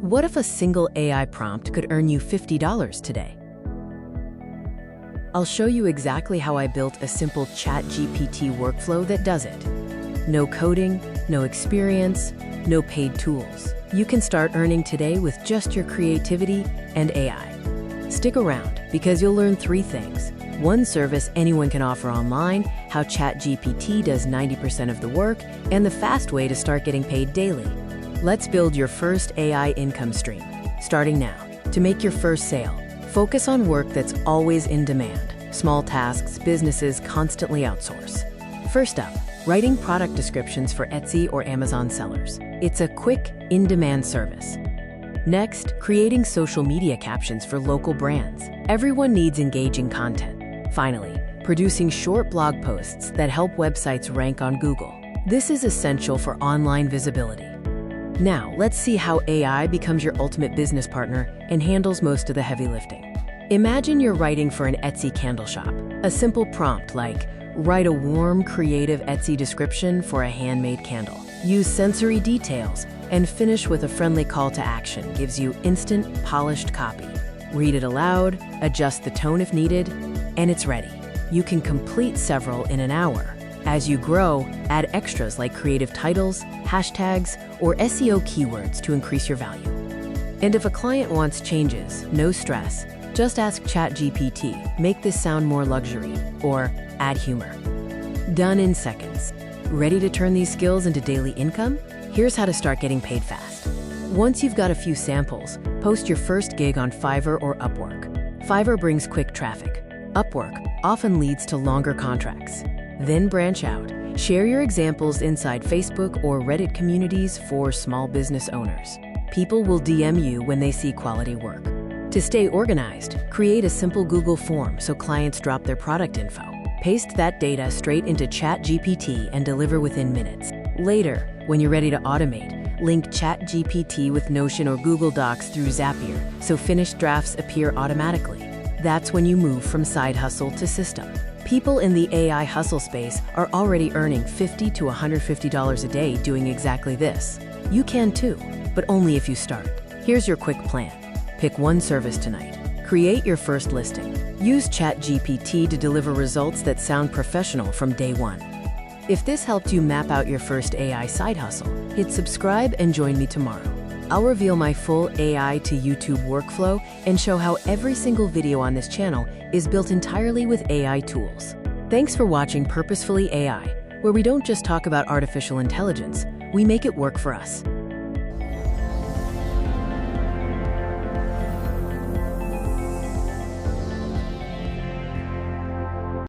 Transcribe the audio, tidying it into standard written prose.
What if a single AI prompt could earn you $50 today? I'll show you exactly how I built a simple ChatGPT workflow that does it. No coding, no experience, no paid tools. You can start earning today with just your creativity and AI. Stick around because you'll learn 3 things. One service anyone can offer online, how ChatGPT does 90% of the work, and the fast way to start getting paid daily. Let's build your first AI income stream, starting now. To make your first sale, focus on work that's always in demand. Small tasks businesses constantly outsource. First up, writing product descriptions for Etsy or Amazon sellers. It's a quick, in-demand service. Next, creating social media captions for local brands. Everyone needs engaging content. Finally, producing short blog posts that help websites rank on Google. This is essential for online visibility. Now, let's see how AI becomes your ultimate business partner and handles most of the heavy lifting. Imagine you're writing for an Etsy candle shop. A simple prompt like, write a warm, creative Etsy description for a handmade candle. Use sensory details and finish with a friendly call to action gives you instant, polished copy. Read it aloud, adjust the tone if needed, and it's ready. You can complete several in an hour. As you grow, add extras like creative titles, hashtags, or SEO keywords to increase your value. And if a client wants changes, no stress. Just ask ChatGPT, make this sound more luxury, or add humor. Done in seconds. Ready to turn these skills into daily income? Here's how to start getting paid fast. Once you've got a few samples, post your first gig on Fiverr or Upwork. Fiverr brings quick traffic. Upwork often leads to longer contracts. Then branch out. Share your examples inside Facebook or Reddit communities for small business owners. People will DM you when they see quality work. To stay organized, create a simple Google form so clients drop their product info. Paste that data straight into ChatGPT and deliver within minutes. Later, when you're ready to automate, link ChatGPT with Notion or Google Docs through Zapier so finished drafts appear automatically. That's when you move from side hustle to system. People in the AI hustle space are already earning $50 to $150 a day doing exactly this. You can too, but only if you start. Here's your quick plan. Pick one service tonight. Create your first listing. Use ChatGPT to deliver results that sound professional from day one. If this helped you map out your first AI side hustle, hit subscribe and join me tomorrow. I'll reveal my full AI to YouTube workflow and show how every single video on this channel is built entirely with AI tools. Thanks for watching Purposefully AI, where we don't just talk about artificial intelligence, we make it work for us.